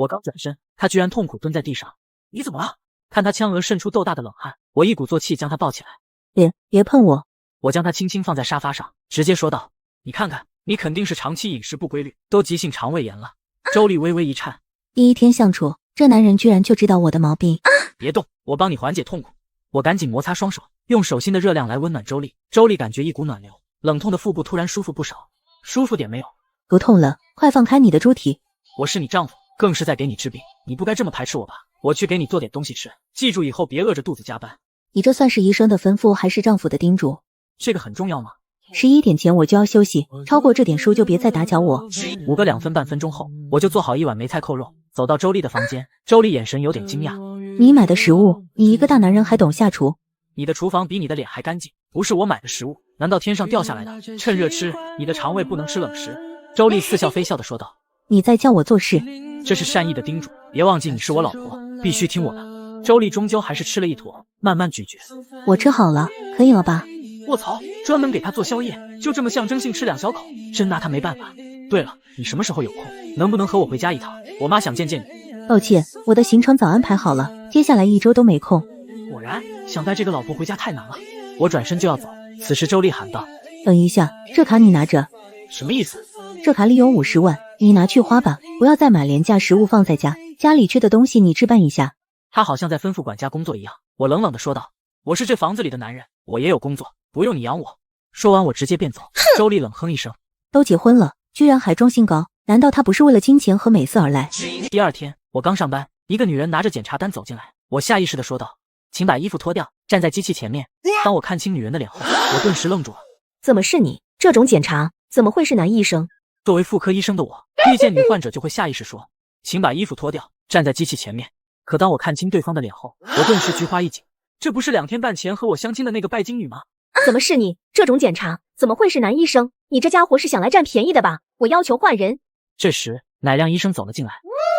我刚转身，他居然痛苦蹲在地上。你怎么了？看他腔额渗出豆大的冷汗，我一鼓作气将他抱起来。别碰我！我将他轻轻放在沙发上，直接说道：你看看，你肯定是长期饮食不规律，都急性肠胃炎了。周丽微微一颤，第一天相处，这男人居然就知道我的毛病。别动，我帮你缓解痛苦。我赶紧摩擦双手，用手心的热量来温暖周丽。周丽感觉一股暖流，冷痛的腹部突然舒服不少。舒服点没有？不痛了，快放开你的猪蹄！我是你丈夫，更是在给你治病，你不该这么排斥我吧？我去给你做点东西吃，记住以后别饿着肚子加班。你这算是医生的吩咐还是丈夫的叮嘱？这个很重要吗？11点前我就要休息，超过这点数就别再打搅我。5个2分半分钟后，我就做好一碗梅菜扣肉，走到周丽的房间。周丽眼神有点惊讶。你买的食物，你一个大男人还懂下厨？你的厨房比你的脸还干净，不是我买的食物，难道天上掉下来的？趁热吃，你的肠胃不能吃冷食。周丽似笑非笑地说道。你在叫我做事？这是善意的叮嘱，别忘记你是我老婆，必须听我的。周丽终究还是吃了一坨，慢慢咀嚼。我吃好了，可以了吧？卧槽，专门给他做宵夜，就这么象征性吃2小口，真拿他没办法。对了，你什么时候有空？能不能和我回家一趟？我妈想见见你。抱歉，我的行程早安排好了，接下来1周都没空。果然，想带这个老婆回家太难了。我转身就要走，此时周丽喊道：等一下，这卡你拿着。什么意思？这卡里有50万，你拿去花吧，不要再买廉价食物放在家，家里缺的东西你置办一下。他好像在吩咐管家工作一样。我冷冷地说道：我是这房子里的男人，我也有工作，不用你养我。说完我直接便走。周丽冷哼一声，都结婚了，居然还装清高，难道他不是为了金钱和美色而来？第二天我刚上班，一个女人拿着检查单走进来，我下意识地说道：请把衣服脱掉，站在机器前面。当我看清女人的脸后，我顿时愣住了。怎么是你？这种检查怎么会是男医生？作为妇科医生的我，遇见女患者就会下意识说：请把衣服脱掉，站在机器前面。可当我看清对方的脸后，我顿时菊花一紧，这不是2天半前和我相亲的那个拜金女吗？怎么是你？这种检查怎么会是男医生？你这家伙是想来占便宜的吧？我要求换人。这时乃亮医生走了进来。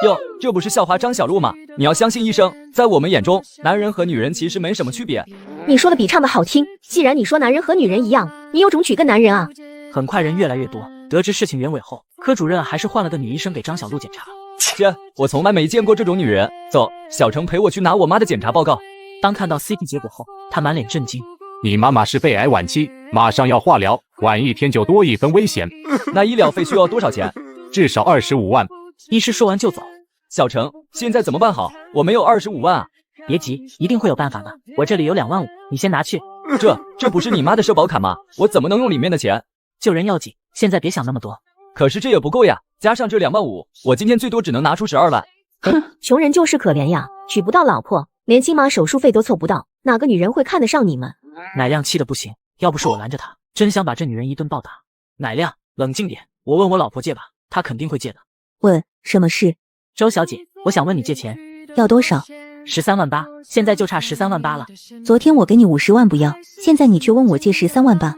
哟，这不是校花张小璐吗？你要相信医生，在我们眼中，男人和女人其实没什么区别。你说的比唱的好听。既然你说男人和女人一样，你有种娶个男人啊！很快人越来越多，得知事情原委后，科主任还是换了个女医生给张小璐检查。姐，我从来没见过这种女人。走，小程陪我去拿我妈的检查报告。当看到 CT 结果后，他满脸震惊。你妈妈是肺癌晚期，马上要化疗，晚1天就多1分危险。那医疗费需要多少钱？至少25万。医师说完就走。小程，现在怎么办好？我没有25万啊。别急，一定会有办法的。我这里有2万5，你先拿去。这不是你妈的社保卡吗？我怎么能用里面的钱？救人要紧，现在别想那么多。可是这也不够呀，加上这2万5，我今天最多只能拿出12万。哼，穷人就是可怜呀，娶不到老婆，连金马手术费都凑不到，哪个女人会看得上你们？乃亮气得不行，要不是我拦着他，真想把这女人一顿暴打。乃亮，冷静点，我问我老婆借吧，她肯定会借的。问什么事？周小姐，我想问你借钱。要多少？13万8，现在就差13万8了。昨天我给你50万不要，现在你却问我借13万8。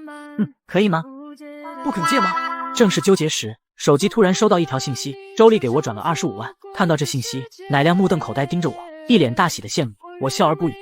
可以吗？不肯借吗？正是纠结时，手机突然收到一条信息，周丽给我转了25万。看到这信息，乃亮目瞪口呆盯着我，一脸大喜的羡慕。我笑而不语。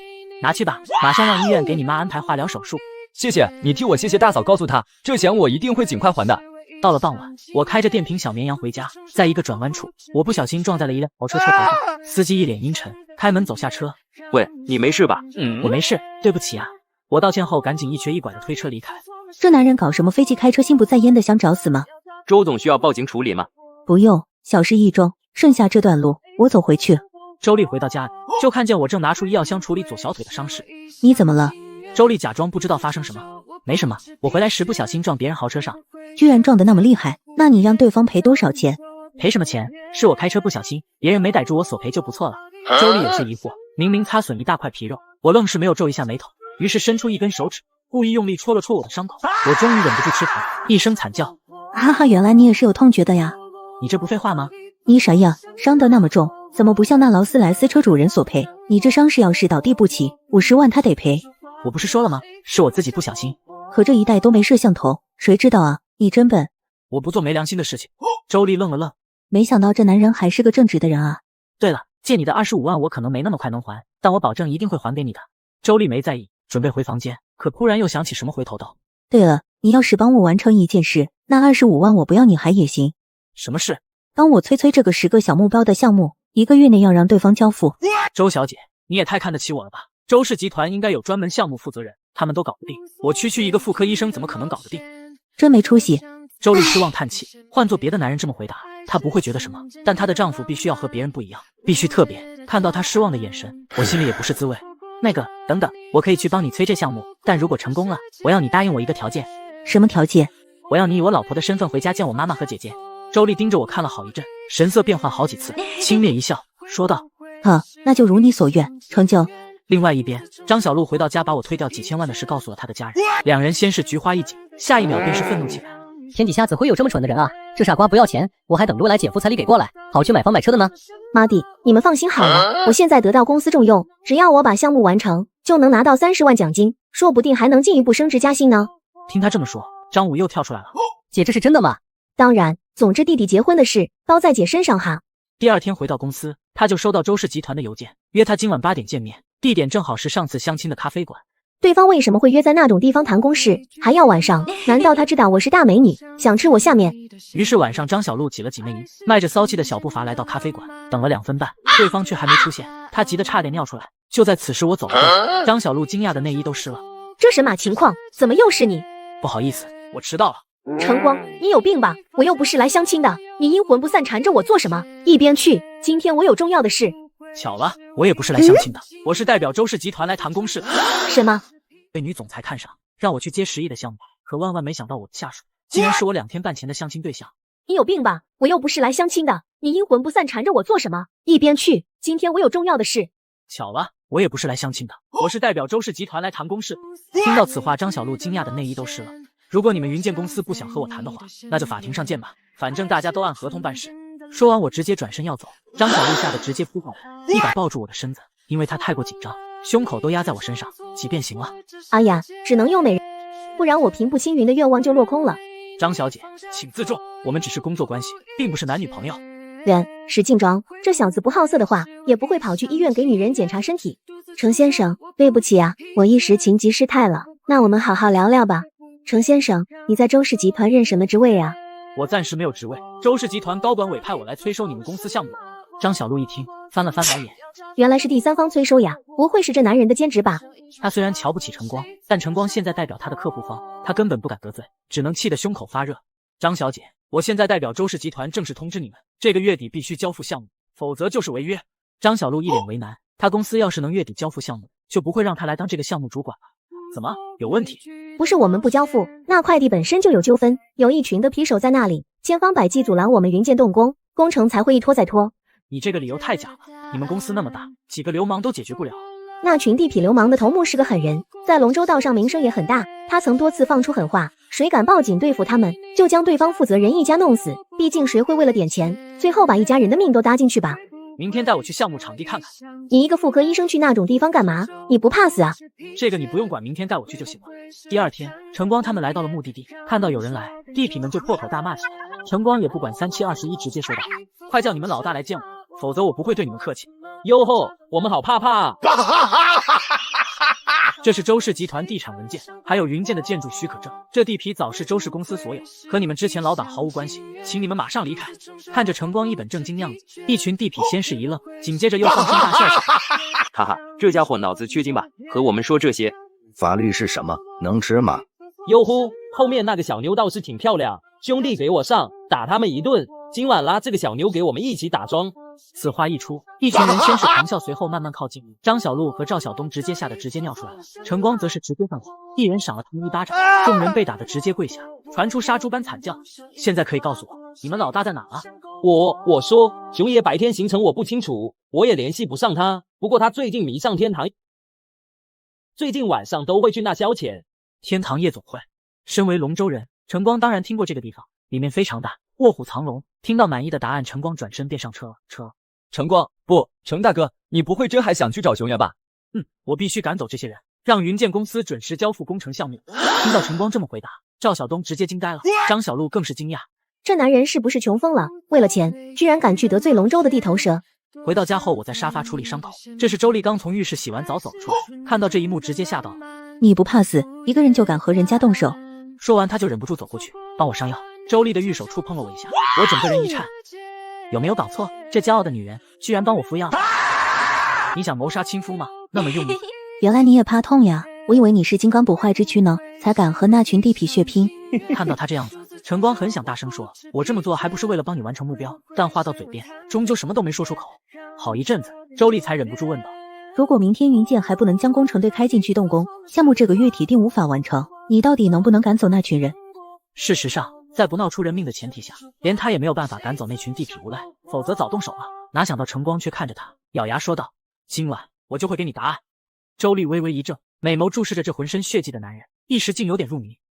拿去吧，马上让医院给你妈安排化疗手术。谢谢你替我谢谢大嫂，告诉她这钱我一定会尽快还的。到了傍晚，我开着电瓶小绵羊回家，在一个转弯处，我不小心撞在了一辆豪车车头上，司机一脸阴沉，开门走下车。喂，你没事吧？我没事，对不起啊。我道歉后赶紧一瘸一拐的推车离开。这男人搞什么飞机开车心不在焉的，想找死吗？周总需要报警处理吗？不用，小事一桩，剩下这段路我走回去。周丽回到家里，就看见我正拿出医药箱处理左小腿的伤势。你怎么了？周丽假装不知道发生什么。没什么，我回来时不小心撞别人豪车上。居然撞得那么厉害，那你让对方赔多少钱？赔什么钱？是我开车不小心，别人没逮住我索赔就不错了。周丽有些疑惑，明明擦损一大块皮肉，我愣是没有皱一下眉头，于是伸出一根手指，故意用力戳了戳我的伤口。我终于忍不住吃疼，一声惨叫。哈哈，原来你也是有痛觉的呀。你这不废话吗？你傻呀，伤得那么重，怎么不向那劳斯莱斯车主人索赔？你这伤势要是倒地不起，50万他得赔。我不是说了吗？是我自己不小心。可这一带都没摄像头，谁知道啊？你真笨。我不做没良心的事情。周丽愣了愣，没想到这男人还是个正直的人啊。对了，借你的25万我可能没那么快能还，但我保证一定会还给你的。周丽没在意，准备回房间，可突然又想起什么回头道。对了，你要是帮我完成一件事，那25万我不要你还也行。什么事？帮我催这个10个小目标的项目， 1个月内要让对方交付。周小姐，你也太看得起我了吧？周氏集团应该有专门项目负责人，他们都搞不定，我区区一个妇科医生怎么可能搞得定？真没出息。周丽失望叹气，换做别的男人这么回答，她不会觉得什么，但她的丈夫必须要和别人不一样，必须特别。看到她失望的眼神，我心里也不是滋味。那个，等等，我可以去帮你催这项目，但如果成功了，我要你答应我一个条件。什么条件？我要你以我老婆的身份回家见我妈妈和姐姐。周丽盯着我看了好一阵，神色变换好几次，轻蔑一笑，说道：那就如你所愿，成就。另外一边，张小璐回到家，把我推掉几千万的事告诉了他的家人。两人先是菊花一紧，下一秒便是愤怒起来。天底下怎会有这么蠢的人啊！这傻瓜不要钱，我还等着未来姐夫彩礼给过来，好去买房买车的呢。妈的，你们放心好了，我现在得到公司重用，只要我把项目完成，就能拿到30万奖金，说不定还能进一步升职加薪呢。听他这么说，张武又跳出来了。姐，这是真的吗？当然，总之弟弟结婚的事包在姐身上哈。第二天回到公司，他就收到周氏集团的邮件，约他今晚8点见面，地点正好是上次相亲的咖啡馆。对方为什么会约在那种地方谈公事，还要晚上？难道他知道我是大美女，想吃我下面？于是晚上，张小璐挤了挤内衣，迈着骚气的小步伐来到咖啡馆，等了2分半，对方却还没出现，他急得差点尿出来。就在此时，我走了过来，张小璐惊讶的内衣都湿了。这神马情况？怎么又是你？不好意思，我迟到了。晨光，你有病吧？我又不是来相亲的，你阴魂不散缠着我做什么？一边去！今天我有重要的事。巧了，我也不是来相亲的，我是代表周氏集团来谈公事的。什么？被女总裁看上，让我去接10亿的项目，可万万没想到我的下属竟然是我2天半前的相亲对象。你有病吧？我又不是来相亲的，你阴魂不散缠着我做什么？一边去！今天我有重要的事。巧了，我也不是来相亲的，我是代表周氏集团来谈公事。听到此话，张小璐惊讶的内衣都湿了。如果你们云建公司不想和我谈的话，那就法庭上见吧，反正大家都按合同办事。说完，我直接转身要走，张小璐吓得直接扑过来，一把抱住我的身子，因为她太过紧张，胸口都压在我身上，挤便行了。哎呀，只能用美人，不然我平步青云的愿望就落空了。张小姐，请自重，我们只是工作关系，并不是男女朋友。使劲装，这小子不好色的话，也不会跑去医院给女人检查身体。程先生，对不起啊，我一时情急失态了，那我们好好聊聊吧。程先生，你在周氏集团任什么职位啊？我暂时没有职位，周氏集团高管委派我来催收你们公司项目。张小璐一听，翻了翻白眼，原来是第三方催收呀，不会是这男人的兼职吧？他虽然瞧不起晨光，但晨光现在代表他的客户方，他根本不敢得罪，只能气得胸口发热。张小姐，我现在代表周氏集团正式通知你们，这个月底必须交付项目，否则就是违约。张小璐一脸为难，他公司要是能月底交付项目，就不会让他来当这个项目主管了。怎么，有问题？不是我们不交付，那快递本身就有纠纷，有一群的批手在那里，千方百计阻拦我们云建动工，工程才会一拖再拖。你这个理由太假了，你们公司那么大，几个流氓都解决不了。那群地痞流氓的头目是个狠人，在龙州道上名声也很大，他曾多次放出狠话，谁敢报警对付他们，就将对方负责人一家弄死。毕竟谁会为了点钱，最后把一家人的命都搭进去吧？明天带我去项目场地看看。你一个妇科医生去那种地方干嘛？你不怕死啊？这个你不用管，明天带我去就行了。第二天，晨光他们来到了目的地，看到有人来，地痞们就破口大骂起来。晨光也不管3七21，直接说道：“快叫你们老大来见我，否则我不会对你们客气。”哟吼，我们好怕怕！这是周氏集团地产文件，还有云建的建筑许可证。这地皮早是周氏公司所有，和你们之前老板毫无关系，请你们马上离开。看着晨光一本正经样子，一群地痞先是一愣，紧接着又放声大笑起来。哈哈，这家伙脑子缺斤吧？和我们说这些，法律是什么？能吃吗？哟呼，后面那个小妞倒是挺漂亮，兄弟给我上，打他们一顿。今晚拉这个小妞给我们一起打桩。此话一出，一群人先是狂笑，随后慢慢靠近。张小璐和赵晓东直接吓得直接尿出来了，晨光则是直接放火，一人赏了他们一巴掌，众人被打得直接跪下，传出杀猪般惨叫。现在可以告诉我，你们老大在哪了？我说，熊爷白天行程我不清楚，我也联系不上他。不过他最近迷上天堂，最近晚上都会去那消遣。天堂夜总会。身为龙州人，晨光当然听过这个地方，里面非常大，卧虎藏龙。听到满意的答案，晨光转身便上车了。晨光，不，程大哥，你不会真还想去找熊爷吧？我必须赶走这些人，让云建公司准时交付工程项目。听到晨光这么回答，赵晓东直接惊呆了，张小璐更是惊讶，这男人是不是穷疯了？为了钱，居然敢去得罪龙州的地头蛇。回到家后，我在沙发处理伤口，这是周丽刚从浴室洗完澡走了出来，看到这一幕直接吓到。你不怕死，一个人就敢和人家动手？说完他就忍不住走过去帮我上药。周丽的玉手触碰了我一下，我整个人一颤。有没有搞错？这骄傲的女人居然帮我服药！你想谋杀亲夫吗？那么用力！原来你也怕痛呀，我以为你是金刚不坏之躯呢，才敢和那群地痞血拼。看到他这样子，晨光很想大声说，我这么做还不是为了帮你完成目标，但话到嘴边，终究什么都没说出口。好一阵子，周丽才忍不住问道，如果明天云剑还不能将工程队开进去动工，项目这个月铁定无法完成，你到底能不能赶走那群人？事实上，在不闹出人命的前提下，连他也没有办法赶走那群地痞无赖，否则早动手了。哪想到晨光却看着他，咬牙说道，今晚我就会给你答案。周丽微微一怔，美眸注视着这浑身血迹的男人，一时竟有点入迷。